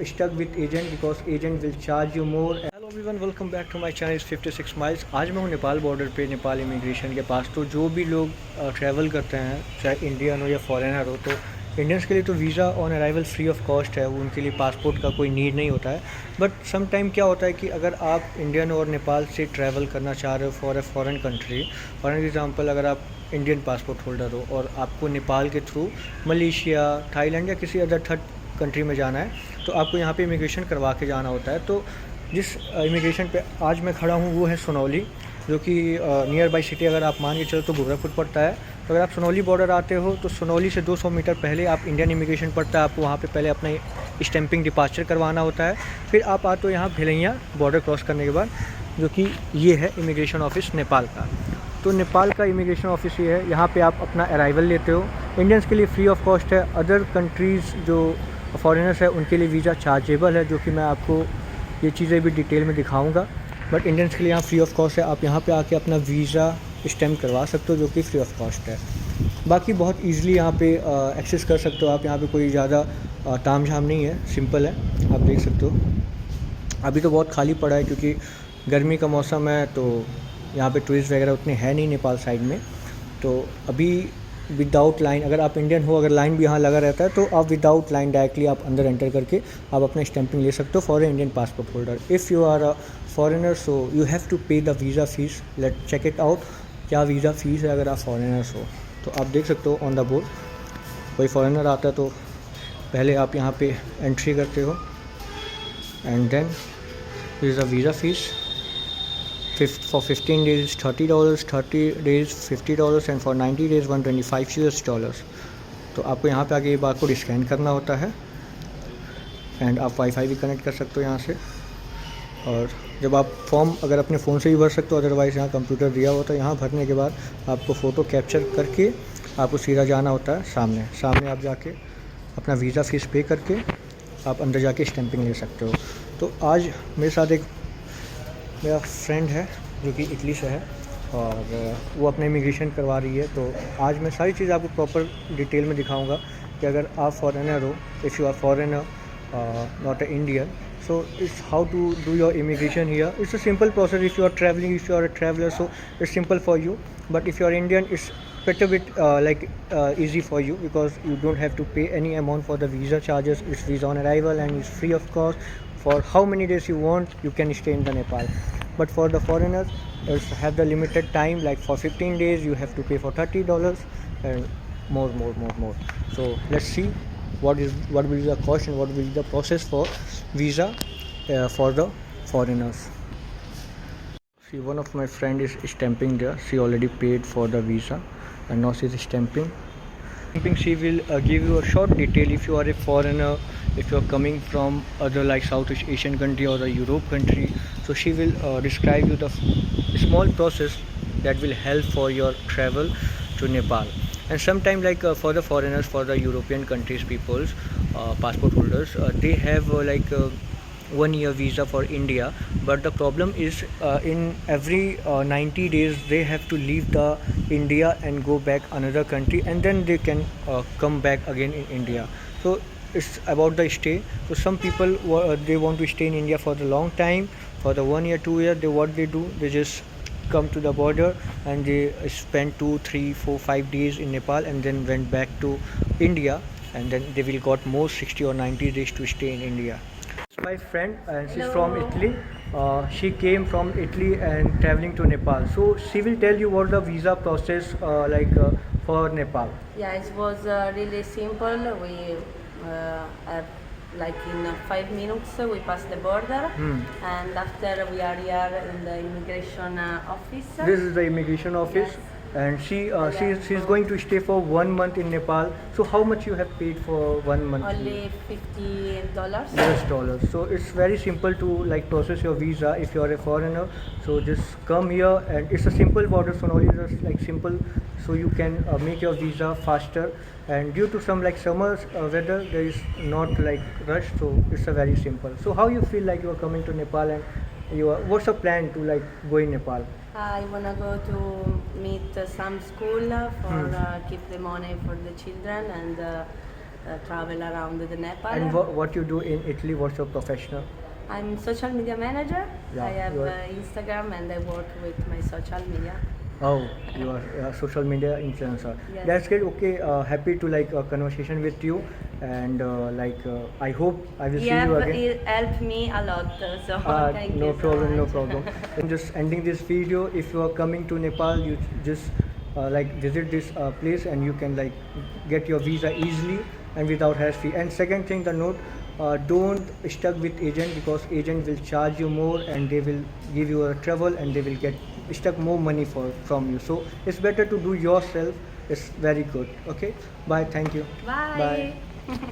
stuck with agent because agent will charge you more. Hello everyone, welcome back to my channel. It's 56 miles. आज मैं हूँ Nepal border पे, Nepal immigration के पास। तो जो भी लोग ट्रैवल करते हैं, चाहे इंडियन हो या फॉरेनर हो, तो इंडियंस के लिए तो visa on arrival free of cost है। वो उनके लिए पासपोर्ट का कोई नीड नहीं होता है। बट सम टाइम क्या होता है कि अगर आप इंडियन और नेपाल से ट्रैवल करना चाह रहे हो for a foreign country, for example अगर आप इंडियन पासपोर्ट होल्डर हो और आपको नेपाल के थ्रू मलेशिया, थाईलैंड या किसी अदर थर्ड कंट्री में जाना है, तो आपको यहाँ पे इमिग्रेशन करवा के जाना होता है। तो जिस इमिग्रेशन पे आज मैं खड़ा हूँ वो है सोनौली, जो कि नियर बाई सिटी अगर आप मान के चलो तो गोरखपुर पड़ता है। तो अगर आप सोनौली बॉर्डर आते हो तो सोनौली से 200 मीटर पहले आप इंडियन इमिग्रेशन पड़ता है। आपको वहाँ पे पहले अपना स्टैंपिंग डिपार्चर करवाना होता है। फिर आप आते हो यहाँ भिलैया बॉर्डर क्रॉस करने के बाद, जो कि ये है इमिग्रेशन ऑफिस नेपाल का। तो नेपाल का इमिग्रेशन ऑफिस ये है, यहाँ पे आप अपना अराइवल लेते हो। इंडियंस के लिए फ्री ऑफ कॉस्ट है। अदर कंट्रीज़ जो फॉरेनर्स है उनके लिए वीज़ा चार्जेबल है, जो कि मैं आपको ये चीज़ें भी डिटेल में दिखाऊंगा। बट इंडियंस के लिए यहाँ फ्री ऑफ कॉस्ट है। आप यहाँ पे आके अपना वीज़ा स्टैम्प करवा सकते हो, जो कि फ्री ऑफ कॉस्ट है। बाकी बहुत ईज़िली यहाँ पे एक्सेस कर सकते हो आप। यहाँ पे कोई ज़्यादा ताम झाम नहीं है, सिंपल है। आप देख सकते हो अभी तो बहुत खाली पड़ा है क्योंकि गर्मी का मौसम है, तो यहाँ पे टूरिस्ट वगैरह उतने हैं नहीं नेपाल साइड में। तो अभी विदाउट लाइन, अगर आप इंडियन हो, अगर लाइन भी यहाँ लगा रहता है तो आप विदाउट लाइन डायरेक्टली आप अंदर एंटर करके आप अपना स्टैंपिंग ले सकते हो for a Indian passport holder. If you are a foreigner so you have to pay the visa fees. Let check it out, क्या वीज़ा फ़ीस है अगर आप फॉरेनर्स हो। तो आप देख सकते हो ऑन द बोर्ड, कोई फॉरेनर आता है तो पहले आप यहाँ पे एंट्री करते हो and then is a visa fees. For 15 days is $30, 30 days $50, and for 90 days $125 US। तो आपको यहाँ पे आके ये बारकोड स्कैन करना होता है एंड आप वाईफाई भी कनेक्ट कर सकते हो यहाँ से। और जब आप फॉर्म अगर अपने फ़ोन से भी भर सकते हो, अदरवाइज़ यहाँ कंप्यूटर दिया होता है। यहाँ भरने के बाद आपको फ़ोटो कैप्चर करके आपको सीधा जाना होता है सामने आप जाके अपना वीज़ा फ़ीस पे करके आप अंदर जाके स्टैंपिंग ले सकते हो। तो आज मेरे साथ एक मेरा फ्रेंड है जो कि इटली से है और वो अपना इमिग्रेशन करवा रही है। तो आज मैं सारी चीज़ आपको प्रॉपर डिटेल में दिखाऊंगा कि अगर आप फॉरेनर हो, if you are foreigner not a Indian, so it's how to do your immigration here. It's a simple process. If you are traveling, if you are a traveler, so it's simple for you. But if you are Indian, it's quite a bit easy for you because you don't have to pay any amount for the visa charges. It's visa on arrival and it's free of cost. For how many days you want, you can stay in the Nepal. But for the foreigners, it's have the limited time. Like for 15 days, you have to pay for $30 and more. So let's see what will be the cost and what will be the process for visa for the foreigners. See, one of my friend is stamping there. She already paid for the visa and now she is stamping. She will give you a short detail if you are a foreigner, if you are coming from other like Southeast Asian country or a Europe country. So she will describe you the small process that will help for your travel to Nepal. And sometimes like for the foreigners, for the European countries peoples, passport holders, they have 1 year visa for India. But the problem is in every 90 days they have to leave the India and go back another country, and then they can come back again in India. So it's about the stay. So some people they want to stay in India for the long time, for the 1 year 2 year. What they do, they just come to the border and they spend 2 3 4 5 days in Nepal and then went back to India, and then they will got more 60 or 90 days to stay in India. My friend and she's from Italy. She came from Italy and traveling to Nepal. So she will tell you what the visa process for Nepal. Yeah, it was really simple. We have, like in 5 minutes we pass the border, and after we are here in the immigration office. This is the immigration office. Yes. And she's going to stay for 1 month in Nepal. So how much you have paid for 1 month? Only $50. US dollars. So it's very simple to like process your visa if you are a foreigner. So just come here and it's a simple border, so only just like simple, so you can make your visa faster. And due to some like summer weather, there is not like rush, so it's a very simple. So how you feel like you are coming to Nepal, and what's the plan to like go in Nepal? I wanna go to meet some school for keep the money for the children, and travel around the Nepal. And what you do in Italy? What's your professional? I'm social media manager. Yeah, I have you are- Instagram and I work with my social media. Oh, you are a social media influencer. Yes. That's great. Okay, happy to like a conversation with you, and I hope I will see you again. It helped me a lot. So thank No you. problem, so no much. problem. I'm just ending this video. If you are coming to Nepal, you just visit this place, and you can like get your visa easily and without hassle. And second thing, the note. Don't stuck with agent, because agent will charge you more and they will give you a travel and they will get stuck more money from you. So it's better to do yourself. It's very good. Okay, bye, thank you. Bye. Bye.